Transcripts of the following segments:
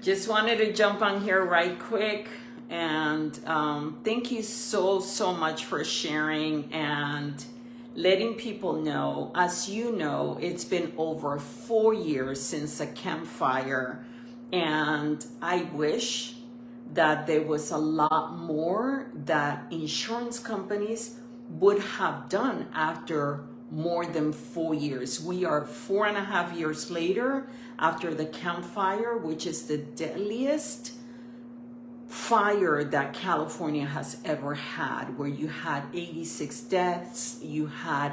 Just wanted to jump on here right quick and thank you so much for sharing and letting people know. As you know, it's been over 4 years since the campfire, and I wish that there was a lot more that insurance companies would have done after more than 4 years. We are 4.5 years later after the campfire, which is the deadliest fire that California has ever had, where you had 86 deaths, you had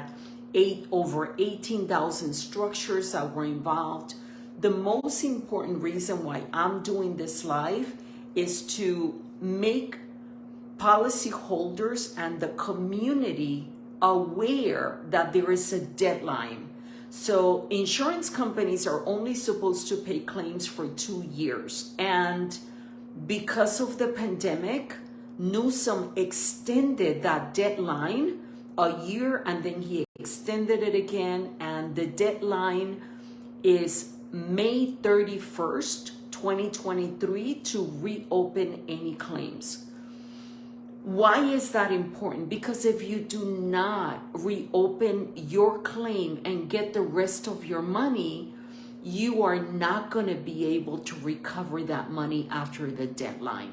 over 18,000 structures that were involved. The most important reason why I'm doing this live is to make policyholders and the community aware that there is a deadline. So insurance companies are only supposed to pay claims for 2 years. And because of the pandemic, Newsom extended that deadline a year, and then he extended it again. And the deadline is May 31st, 2023 to reopen any claims. Why is that important? Because if you do not reopen your claim and get the rest of your money, you are not going to be able to recover that money after the deadline.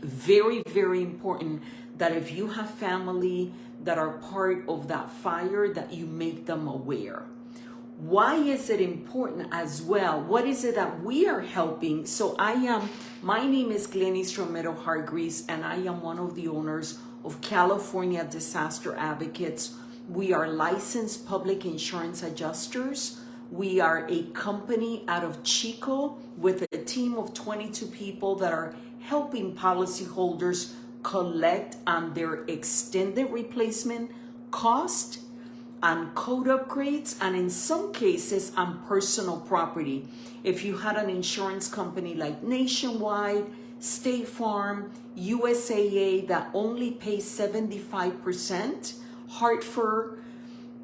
Very, very important that if you have family that are part of that fire, that you make them aware. Why is it important as well? What is it that we are helping? So my name is Glenys Romero Hargreaves, and I am one of the owners of California Disaster Advocates. We are licensed public insurance adjusters. We are a company out of Chico with a team of 22 people that are helping policyholders collect on their extended replacement cost, on code upgrades, and in some cases on personal property. If you had an insurance company like Nationwide, State Farm, USAA that only pays 75%, Hartford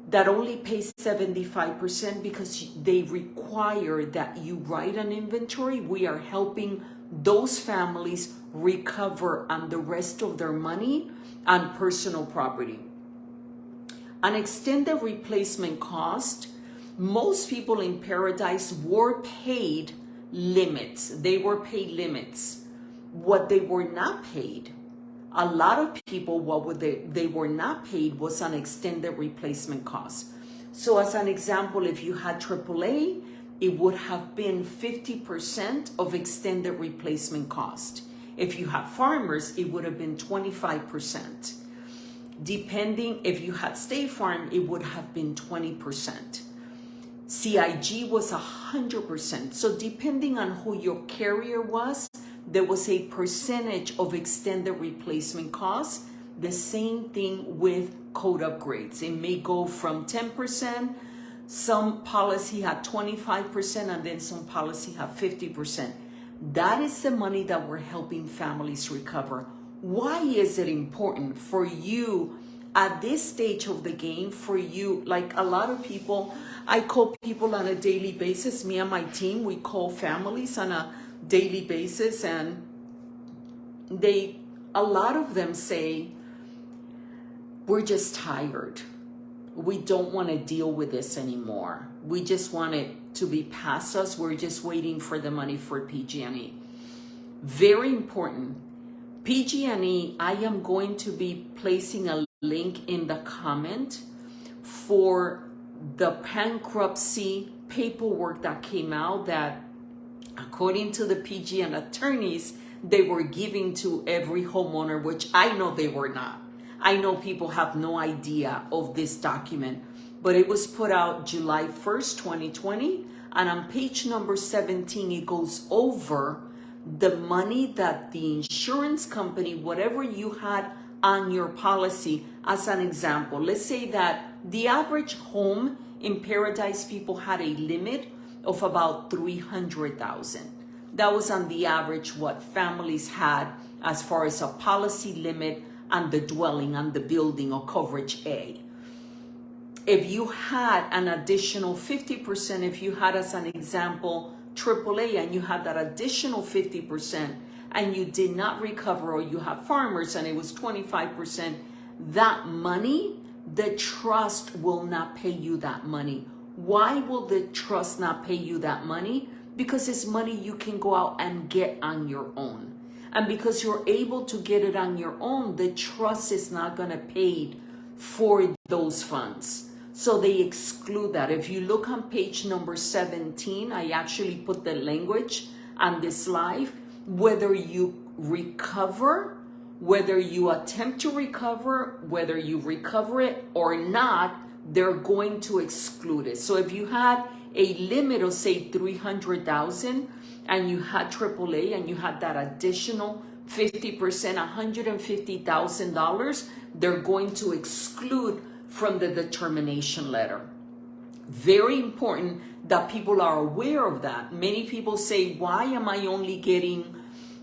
that only pays 75% because they require that you write an inventory, we are helping those families recover on the rest of their money on personal property. An extended replacement cost, most people in Paradise were paid limits. They were paid limits. What they were not paid, a lot of people, they were not paid was an extended replacement cost. So as an example, if you had AAA, it would have been 50% of extended replacement cost. If you had Farmers, it would have been 25%. Depending, if you had State Farm, it would have been 20%. CIG was 100%. So depending on who your carrier was, there was a percentage of extended replacement costs. The same thing with code upgrades. It may go from 10%, some policy had 25%, and then some policy had 50%. That is the money that we're helping families recover. Why is it important for you at this stage of the game? For you, like a lot of people, I call people on a daily basis. Me and my team, we call families on a daily basis, and a lot of them say, we're just tired. We don't want to deal with this anymore. We just want it to be past us. We're just waiting for the money for PG&E. Very important. PG&E, I am going to be placing a link in the comment for the bankruptcy paperwork that came out that, according to the PG&E attorneys, they were giving to every homeowner, which I know they were not. I know people have no idea of this document, but it was put out July 1st, 2020. And on page number 17, it goes over the money that the insurance company, whatever you had on your policy, as an example, let's say that the average home in Paradise, people had a limit of about $300,000. That was on the average what families had as far as a policy limit on the dwelling, on the building, or coverage A. If you had an additional 50%, if you had, as an example, AAA and you had that additional 50% and you did not recover, or you have farmers and it was 25%, that money, the trust will not pay you that money. Why will the trust not pay you that money? Because it's money you can go out and get on your own. And because you're able to get it on your own, the trust is not going to pay for those funds. So they exclude that. If you look on page number 17, I actually put the language on this slide. Whether you recover, whether you attempt to recover, whether you recover it or not, they're going to exclude it. So if you had a limit of say 300,000 and you had AAA and you had that additional 50%, $150,000, they're going to exclude from the determination letter. Very important that people are aware of that. Many people say, why am I only getting,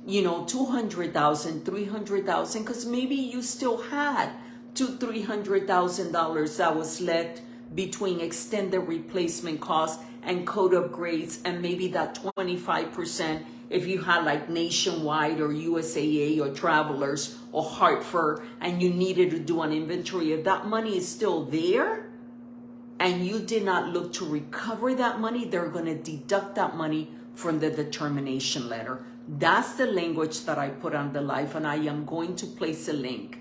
$200,000, $300,000? Because maybe you still had $200,000-$300,000 that was left between extended replacement costs and code upgrades, and maybe that 25% if you had like Nationwide or USAA or Travelers or Hartford and you needed to do an inventory. If that money is still there and you did not look to recover that money, they're going to deduct that money from the determination letter. That's the language that I put on the live, and I am going to place a link.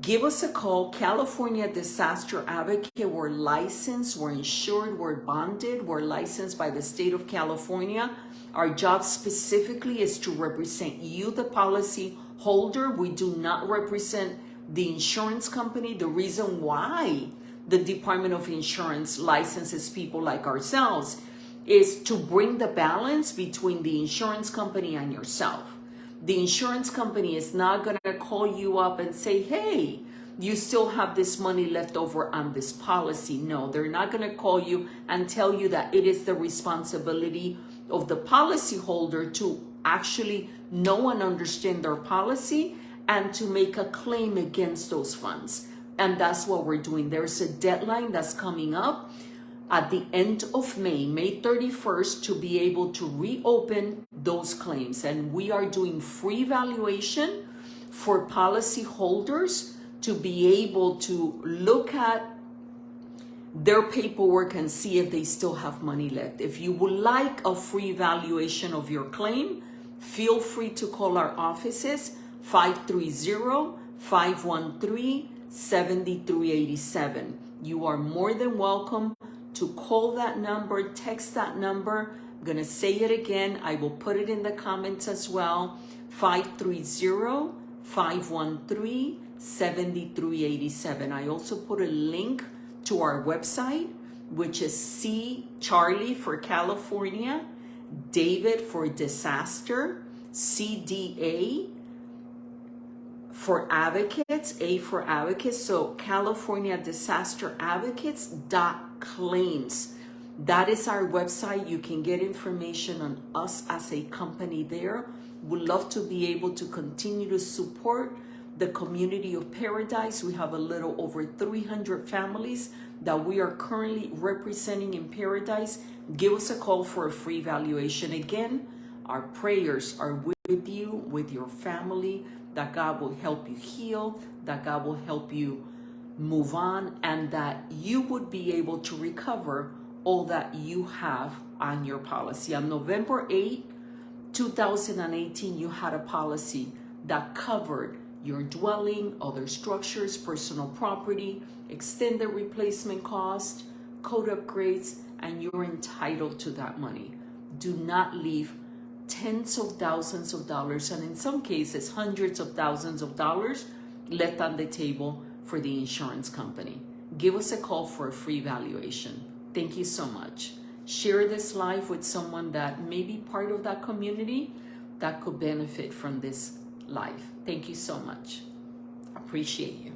Give us a call. California Disaster Advocate. We're licensed, we're insured, we're bonded, we're licensed by the state of California. Our job specifically is to represent you, the policy holder. We do not represent the insurance company. The reason why the Department of Insurance licenses people like ourselves is to bring the balance between the insurance company and yourself. The insurance company is not going to call you up and say, hey, you still have this money left over on this policy. No, they're not going to call you and tell you that it is the responsibility of the policy holder to actually know and understand their policy and to make a claim against those funds. And that's what we're doing. There's a deadline that's coming up at the end of May 31st, to be able to reopen those claims. And we are doing free valuation for policy holders to be able to look at their paperwork and see if they still have money left. If you would like a free valuation of your claim, feel free to call our offices, 530-513-7387. You are more than welcome to call that number, text that number. I'm going to say it again. I will put it in the comments as well. 530-513-7387. I also put a link to our website, which is C, Charlie for California, David for disaster, CDA for advocates, A for advocates. So California Disaster Advocates.claims. That is our website. You can get information on us as a company there. We'd love to be able to continue to support the community of Paradise. We have a little over 300 families that we are currently representing in Paradise. Give us a call for a free valuation. Again, our prayers are with you, with your family, that God will help you heal, that God will help you move on, and that you would be able to recover all that you have on your policy. On November 8, 2018, you had a policy that covered your dwelling, other structures, personal property, extended replacement cost, code upgrades, and you're entitled to that money. Do not leave tens of thousands of dollars, and in some cases, hundreds of thousands of dollars left on the table for the insurance company. Give us a call for a free valuation. Thank you so much. Share this live with someone that may be part of that community that could benefit from this live. Thank you so much. Appreciate you.